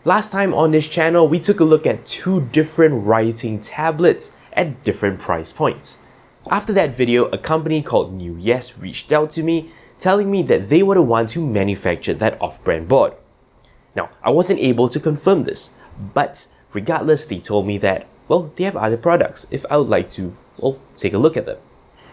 Last time on this channel, we took a look at two different writing tablets at different price points. After that video, a company called New Yes reached out to me, telling me that they were the ones who manufactured that off-brand board. Now, I wasn't able to confirm this, but regardless, they told me that, well, they have other products if I would like to, well, take a look at them.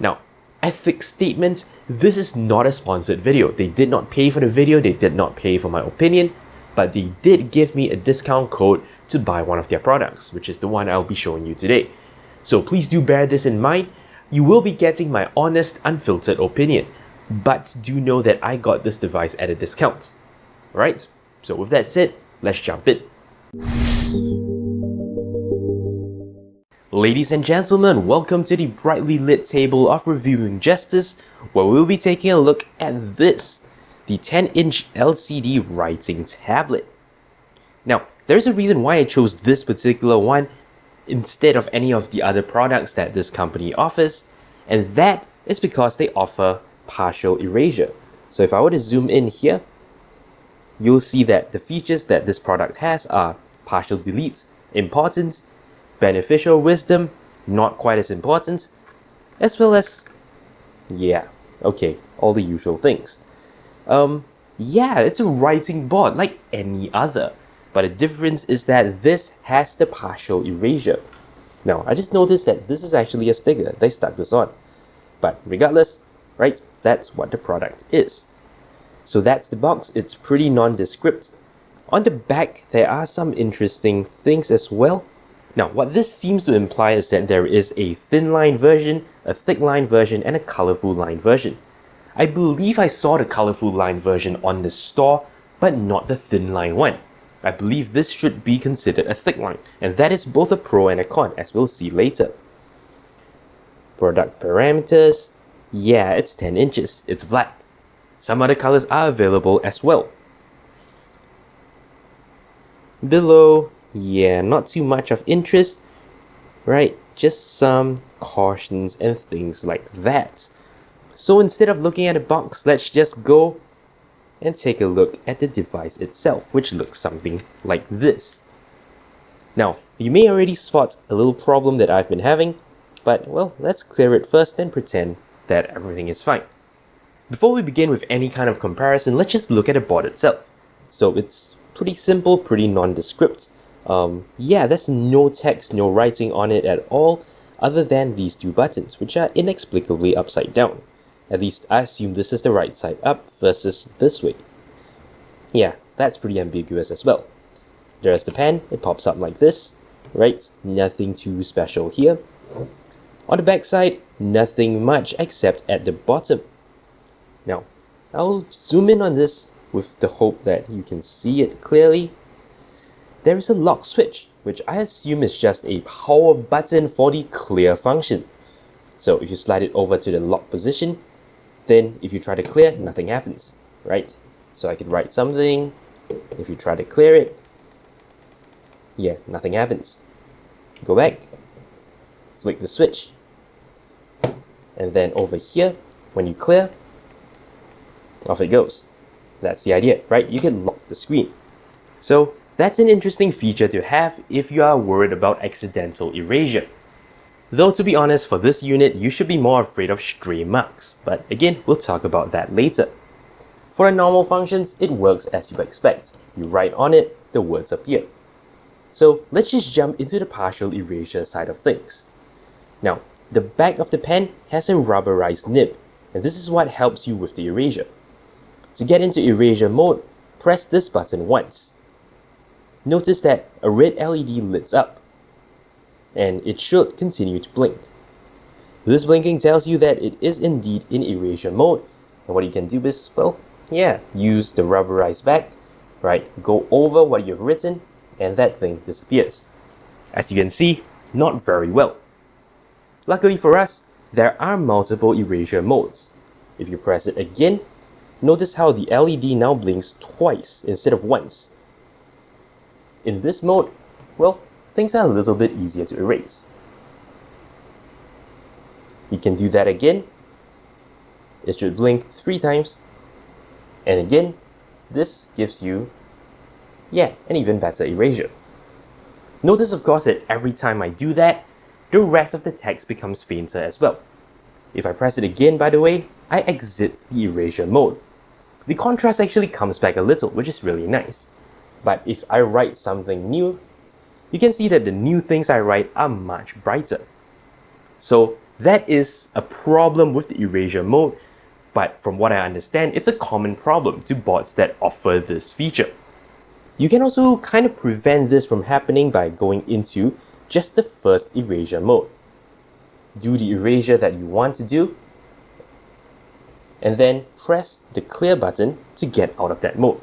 Now, ethics statement, this is not a sponsored video. They did not pay for the video, they did not pay for my opinion, but they did give me a discount code to buy one of their products, which is the one I'll be showing you today. So please do bear this in mind. You will be getting my honest, unfiltered opinion, but do know that I got this device at a discount. Alright, so with that said, let's jump in. Ladies and gentlemen, welcome to the brightly lit table of reviewing justice, where we'll be taking a look at this, the 10-inch LCD writing tablet. Now, there's a reason why I chose this particular one instead of any of the other products that this company offers, and that is because they offer partial erasure. So if I were to zoom in here, you'll see that the features that this product has are partial delete, important, beneficial wisdom, not quite as important, as well as, all the usual things. It's a writing board like any other, but the difference is that this has the partial erasure. Now, I just noticed that this is actually a sticker. They stuck this on. But regardless, right, that's what the product is. So that's the box. It's pretty nondescript. On the back, there are some interesting things as well. Now, what this seems to imply is that there is a thin line version, a thick line version, and a colorful line version. I believe I saw the colorful line version on the store, but not the thin line one. I believe this should be considered a thick line, and that is both a pro and a con, as we'll see later. Product parameters, it's 10 inches, it's black. Some other colors are available as well. Below, not too much of interest, right? Just some cautions and things like that. So instead of looking at a box, let's just go and take a look at the device itself, which looks something like this. Now, you may already spot a little problem that I've been having, but well, let's clear it first and pretend that everything is fine. Before we begin with any kind of comparison, let's just look at the board itself. So it's pretty simple, pretty nondescript. There's no text, no writing on it at all, other than these two buttons, which are inexplicably upside down. At least I assume this is the right side up versus this way. That's pretty ambiguous as well. There's the pen, it pops up like this, right? Nothing too special here. On the back side, nothing much except at the bottom. Now, I'll zoom in on this with the hope that you can see it clearly. There is a lock switch, which I assume is just a power button for the clear function. So if you slide it over to the lock position, then if you try to clear, nothing happens, right? So I could write something, if you try to clear it, nothing happens. Go back, flick the switch, and then over here, when you clear, off it goes. That's the idea, right? You can lock the screen. So that's an interesting feature to have if you are worried about accidental erasure. Though to be honest, for this unit, you should be more afraid of stray marks, but again, we'll talk about that later. For the normal functions, it works as you expect. You write on it, the words appear. So let's just jump into the partial erasure side of things. Now, the back of the pen has a rubberized nib, and this is what helps you with the erasure. To get into erasure mode, press this button once. Notice that a red LED lights up, and it should continue to blink. This blinking tells you that it is indeed in erasure mode, and what you can do is, use the rubberized back, right? Go over what you've written, and that thing disappears. As you can see, not very well. Luckily for us, there are multiple erasure modes. If you press it again, notice how the LED now blinks twice instead of once. In this mode, things are a little bit easier to erase. You can do that again. It should blink 3 times. And again, this gives you, Yeah, and even better erasure. Notice of course that every time I do that, the rest of the text becomes fainter as well. If I press it again, by the way, I exit the erasure mode. The contrast actually comes back a little, which is really nice. But if I write something new, you can see that the new things I write are much brighter. So that is a problem with the erasure mode, but from what I understand, it's a common problem to bots that offer this feature. You can also kind of prevent this from happening by going into just the first erasure mode. Do the erasure that you want to do, and then press the clear button to get out of that mode.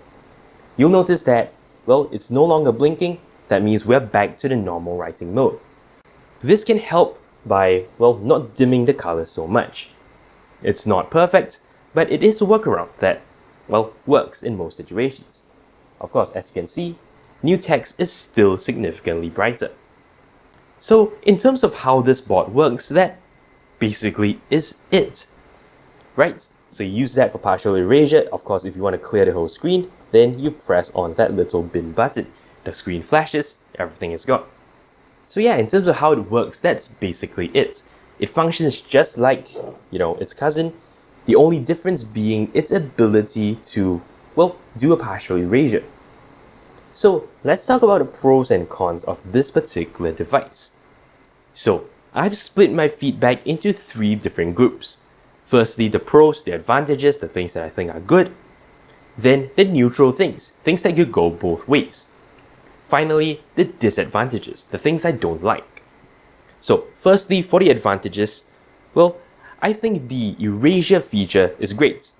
You'll notice that, well, it's no longer blinking. That means we're back to the normal writing mode. This can help by, well, not dimming the color so much. It's not perfect, but it is a workaround that, well, works in most situations. Of course, as you can see, new text is still significantly brighter. So in terms of how this bot works, that basically is it, right? So you use that for partial erasure. Of course, if you want to clear the whole screen, then you press on that little bin button. The screen flashes, everything is gone. So yeah, in terms of how it works, that's basically it. It functions just like, its cousin, the only difference being its ability to, well, do a partial erasure. So let's talk about the pros and cons of this particular device. So I've split my feedback into 3 different groups. Firstly, the pros, the advantages, the things that I think are good. Then the neutral things that could go both ways. Finally, the disadvantages, the things I don't like. So firstly, for the advantages, well, I think the erasure feature is great.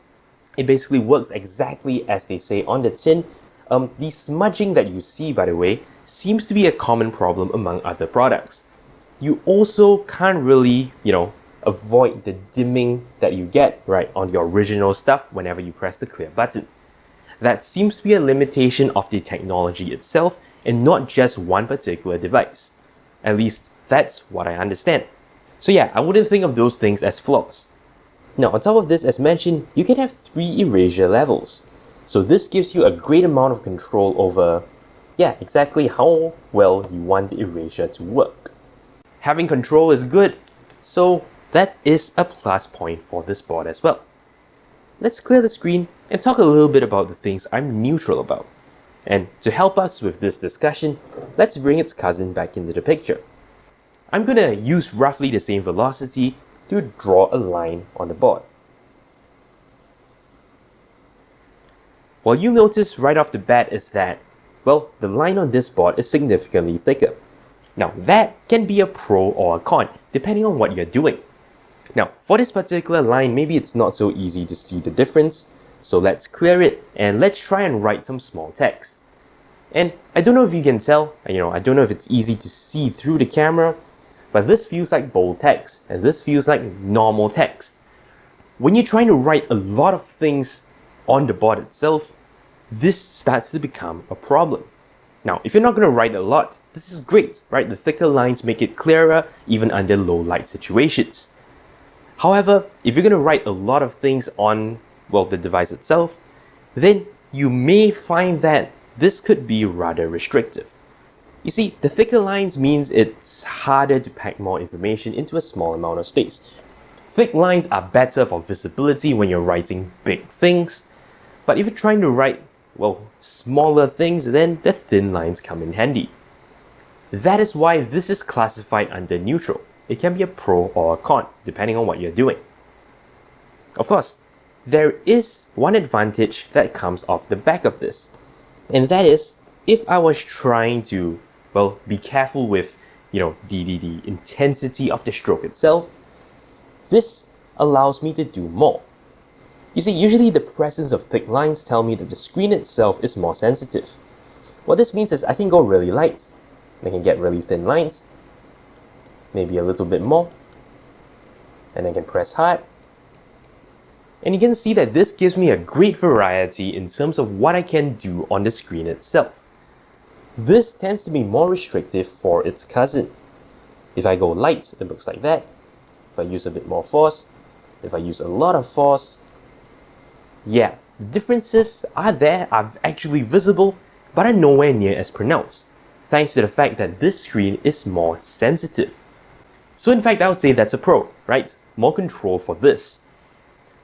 It basically works exactly as they say on the tin. The smudging that you see, by the way, seems to be a common problem among other products. You also can't really, avoid the dimming that you get, right, on the original stuff whenever you press the clear button. That seems to be a limitation of the technology itself and not just one particular device. At least that's what I understand. So yeah, I wouldn't think of those things as flaws. Now on top of this, as mentioned, you can have 3 erasure levels. So this gives you a great amount of control over, exactly how well you want the erasure to work. Having control is good, so that is a plus point for this board as well. Let's clear the screen and talk a little bit about the things I'm neutral about. And to help us with this discussion, let's bring its cousin back into the picture. I'm gonna use roughly the same velocity to draw a line on the board. What you'll notice right off the bat is that, well, the line on this board is significantly thicker. Now that can be a pro or a con, depending on what you're doing. Now, for this particular line, maybe it's not so easy to see the difference, so let's clear it and let's try and write some small text. And I don't know if you can tell, I don't know if it's easy to see through the camera, but this feels like bold text and this feels like normal text. When you're trying to write a lot of things on the board itself, this starts to become a problem. Now, if you're not going to write a lot, this is great, right? The thicker lines make it clearer even under low light situations. However, if you're going to write a lot of things on, well, the device itself, then you may find that this could be rather restrictive. You see, the thicker lines means it's harder to pack more information into a small amount of space. Thick lines are better for visibility when you're writing big things, but if you're trying to write, well, smaller things, then the thin lines come in handy. That is why this is classified under neutral. It can be a pro or a con, depending on what you're doing. Of course, there is one advantage that comes off the back of this, and that is if I was trying to, well, be careful with, the intensity of the stroke itself, this allows me to do more. You see, usually the presence of thick lines tell me that the screen itself is more sensitive. What this means is I can go really light, I can get really thin lines, maybe a little bit more, and I can press hard. And you can see that this gives me a great variety in terms of what I can do on the screen itself. This tends to be more restrictive for its cousin. If I go light, it looks like that. If I use a bit more force, if I use a lot of force, the differences are there, are actually visible, but are nowhere near as pronounced, thanks to the fact that this screen is more sensitive. So in fact, I would say that's a pro, right? More control for this.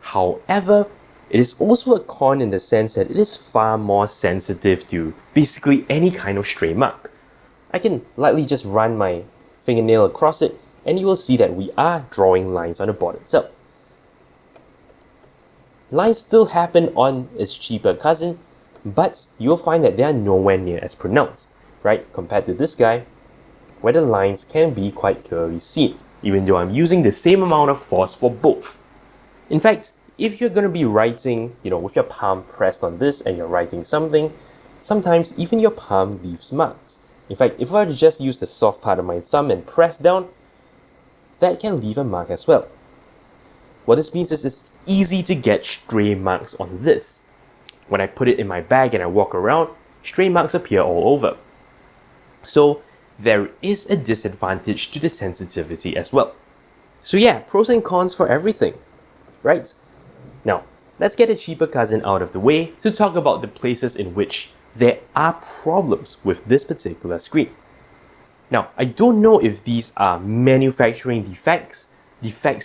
However, it is also a con in the sense that it is far more sensitive to basically any kind of stray mark. I can lightly just run my fingernail across it and you will see that we are drawing lines on the board itself. Lines still happen on its cheaper cousin, but you'll find that they are nowhere near as pronounced, right? Compared to this guy, where the lines can be quite clearly seen, even though I'm using the same amount of force for both. In fact, if you're going to be writing, with your palm pressed on this and you're writing something, sometimes even your palm leaves marks. In fact, if I were to just use the soft part of my thumb and press down, that can leave a mark as well. What this means is it's easy to get stray marks on this. When I put it in my bag and I walk around, stray marks appear all over. So there is a disadvantage to the sensitivity as well. So yeah, pros and cons for everything, right? Now, let's get a cheaper cousin out of the way to talk about the places in which there are problems with this particular screen. Now, I don't know if these are manufacturing defects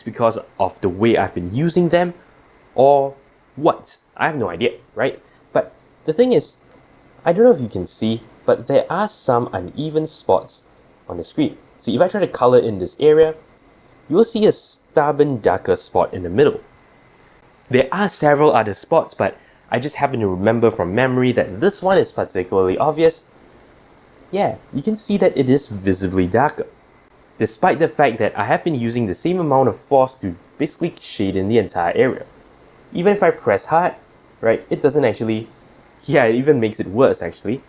because of the way I've been using them, or what. I have no idea, right? But the thing is, I don't know if you can see, but there are some uneven spots on the screen. See, if I try to color in this area, you will see a stubborn darker spot in the middle. There are several other spots, but I just happen to remember from memory that this one is particularly obvious. Yeah, you can see that it is visibly darker, despite the fact that I have been using the same amount of force to basically shade in the entire area. Even if I press hard, right, it doesn't actually, it even makes it worse actually.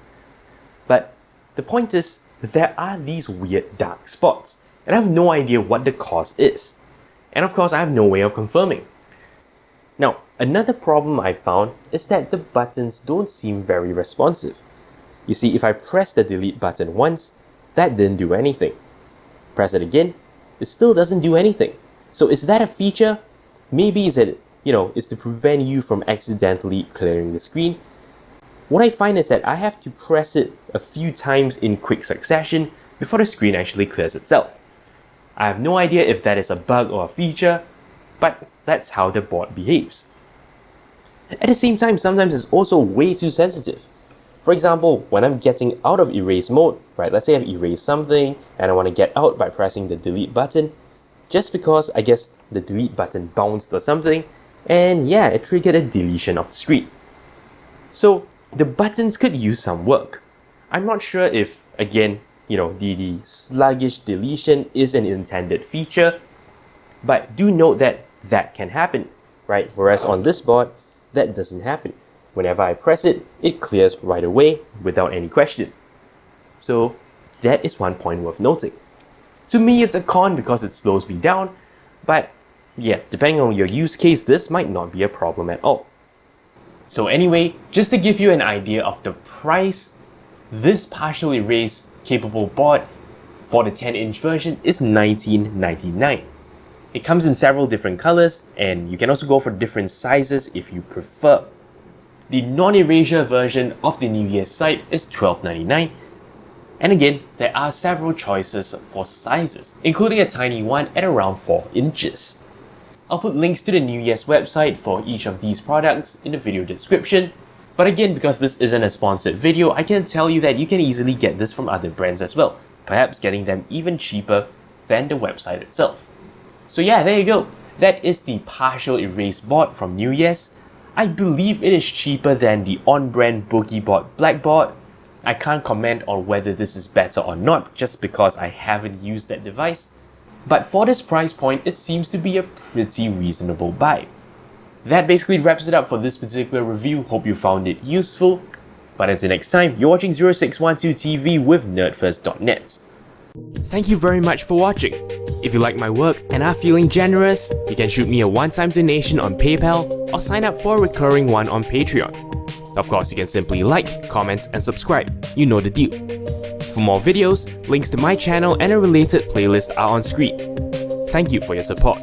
But the point is, there are these weird dark spots, and I have no idea what the cause is. And of course, I have no way of confirming. Now, another problem I found is that the buttons don't seem very responsive. You see, if I press the delete button once, that didn't do anything. Press it again, it still doesn't do anything. So is that a feature? Maybe it's to prevent you from accidentally clearing the screen. What I find is that I have to press it a few times in quick succession before the screen actually clears itself. I have no idea if that is a bug or a feature, but that's how the board behaves. At the same time, sometimes it's also way too sensitive. For example, when I'm getting out of erase mode, right, let's say I've erased something and I want to get out by pressing the delete button, just because I guess the delete button bounced or something, and it triggered a deletion of the screen. So the buttons could use some work. I'm not sure if, again, the sluggish deletion is an intended feature, but do note that that can happen, right? Whereas on this board, that doesn't happen. Whenever I press it, it clears right away without any question. So that is one point worth noting. To me, it's a con because it slows me down, but depending on your use case, this might not be a problem at all. So anyway, just to give you an idea of the price, this partial erase capable board for the 10-inch version is $19.99. It comes in several different colors, and you can also go for different sizes if you prefer. The non-erasure version of the New Year's site is $12.99. And again, there are several choices for sizes, including a tiny one at around 4 inches. I'll put links to the New Year's website for each of these products in the video description. But again, because this isn't a sponsored video, I can tell you that you can easily get this from other brands as well, perhaps getting them even cheaper than the website itself. So there you go. That is the partial erase board from New Year's. I believe it is cheaper than the on-brand Boogieboard Blackboard. I can't comment on whether this is better or not just because I haven't used that device. But for this price point, it seems to be a pretty reasonable buy. That basically wraps it up for this particular review. Hope you found it useful. But until next time, you're watching 0612 TV with NERDfirst.net. Thank you very much for watching. If you like my work and are feeling generous, you can shoot me a one-time donation on PayPal or sign up for a recurring one on Patreon. Of course, you can simply like, comment, and subscribe. You know the deal. For more videos, links to my channel and a related playlist are on screen. Thank you for your support.